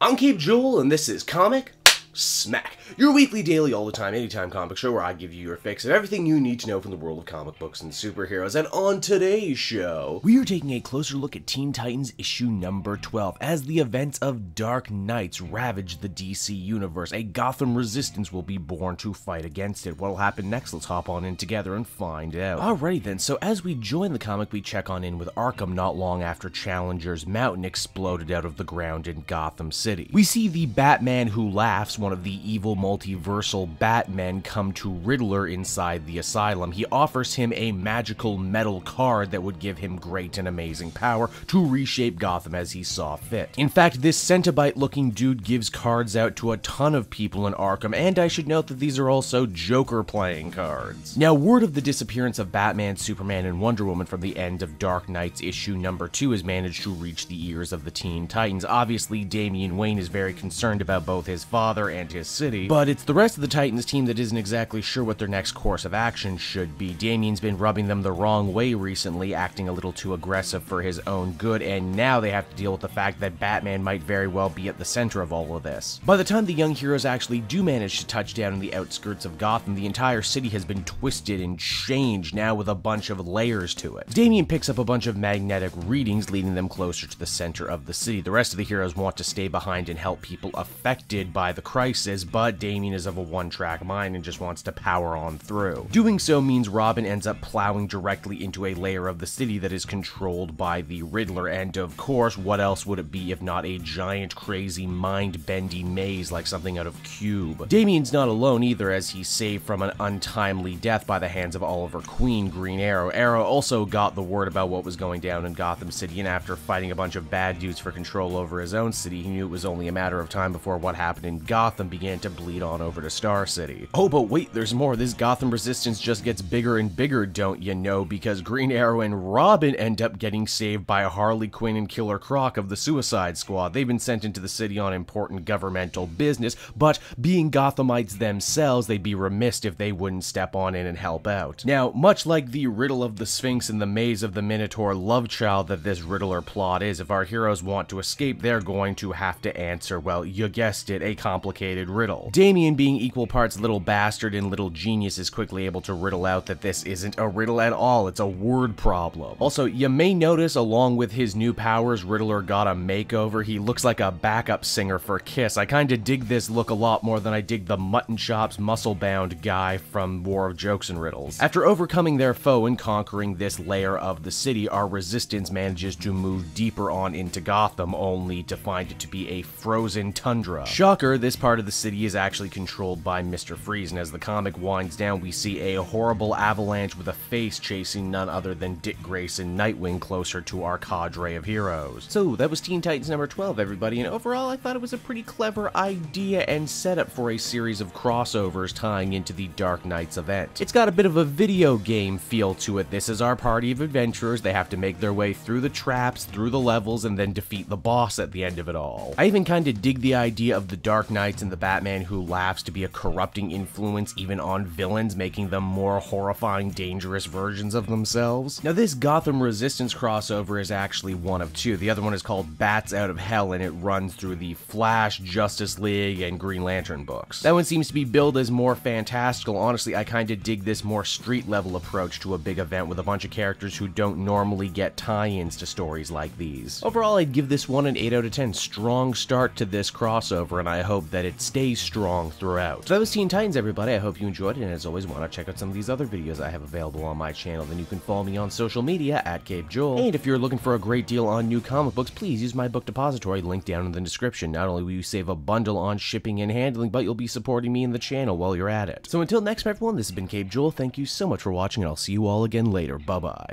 I'm Cape Joel, and this is Comic Smack, your weekly, daily, all the time, anytime comic show where I give you your fix of everything you need to know from the world of comic books and superheroes. And on today's show, we are taking a closer look at Teen Titans issue number 12 as the events of Dark Knights ravage the DC universe. A Gotham resistance will be born to fight against it. What'll happen next? Let's hop on in together and find out. Alrighty then, so as we join the comic, we check on in with Arkham not long after Challenger's Mountain exploded out of the ground in Gotham City. We see the Batman Who Laughs, one of the evil multiversal Batmen, come to Riddler inside the asylum. He offers him a magical metal card that would give him great and amazing power to reshape Gotham as he saw fit. In fact, this Centibite-looking dude gives cards out to a ton of people in Arkham, and I should note that these are also Joker playing cards. Now, word of the disappearance of Batman, Superman, and Wonder Woman from the end of Dark Knights issue number 2 has managed to reach the ears of the Teen Titans. Obviously, Damian Wayne is very concerned about both his father and his city, but it's the rest of the Titans team that isn't exactly sure what their next course of action should be. Damian's been rubbing them the wrong way recently, acting a little too aggressive for his own good, and now they have to deal with the fact that Batman might very well be at the center of all of this. By the time the young heroes actually do manage to touch down in the outskirts of Gotham, the entire city has been twisted and changed, now with a bunch of layers to it. Damian picks up a bunch of magnetic readings, leading them closer to the center of the city. The rest of the heroes want to stay behind and help people affected by the crisis, but Damian is of a one-track mind and just wants to power on through. Doing so means Robin ends up plowing directly into a layer of the city that is controlled by the Riddler, and of course, what else would it be if not a giant, crazy, mind-bendy maze like something out of Cube? Damian's not alone either, as he's saved from an untimely death by the hands of Oliver Queen, Green Arrow. Arrow also got the word about what was going down in Gotham City, and after fighting a bunch of bad dudes for control over his own city, he knew it was only a matter of time before what happened in Gotham began to bleed on over to Star City. Oh, but wait, there's more. This Gotham resistance just gets bigger and bigger, don't you know, because Green Arrow and Robin end up getting saved by Harley Quinn and Killer Croc of the Suicide Squad. They've been sent into the city on important governmental business, but being Gothamites themselves, they'd be remiss if they wouldn't step on in and help out. Now, much like the riddle of the Sphinx and the maze of the Minotaur love child that this Riddler plot is, if our heroes want to escape, they're going to have to answer, well, you guessed it, a complicated riddle. Damian, being equal parts little bastard and little genius, is quickly able to riddle out that this isn't a riddle at all, it's a word problem. Also, you may notice along with his new powers, Riddler got a makeover. He looks like a backup singer for Kiss. I kinda dig this look a lot more than I dig the Mutton Chops muscle-bound guy from War of Jokes and Riddles. After overcoming their foe and conquering this layer of the city, our resistance manages to move deeper on into Gotham, only to find it to be a frozen tundra. Shocker, this part of the city is actually controlled by Mr. Freeze, and as the comic winds down, we see a horrible avalanche with a face chasing none other than Dick Grayson, Nightwing, closer to our cadre of heroes. So that was Teen Titans number 12, everybody, and overall I thought it was a pretty clever idea and setup for a series of crossovers tying into the Dark Knights event. It's got a bit of a video game feel to it. This is our party of adventurers. They have to make their way through the traps, through the levels, and then defeat the boss at the end of it all. I even kinda dig the idea of the Dark Knights and the Batman Who Laughs to be a corrupting influence even on villains, making them more horrifying, dangerous versions of themselves. Now, this Gotham Resistance crossover is actually one of two. The other one is called Bats Out of Hell, and it runs through the Flash, Justice League, and Green Lantern books. That one seems to be billed as more fantastical. Honestly, I kinda dig this more street-level approach to a big event with a bunch of characters who don't normally get tie-ins to stories like these. Overall, I'd give this one an 8 out of 10. Strong start to this crossover, and I hope that it stays strong throughout. So that was Teen Titans, everybody. I hope you enjoyed it, and as always, want to check out some of these other videos I have available on my channel, then you can follow me on social media at Cape Joel. And if you're looking for a great deal on new comic books, please use my book depository link down in the description. Not only will you save a bundle on shipping and handling, but you'll be supporting me in the channel while you're at it. So until next time, everyone, this has been Cape Joel. Thank you so much for watching, and I'll see you all again later. Bye-bye.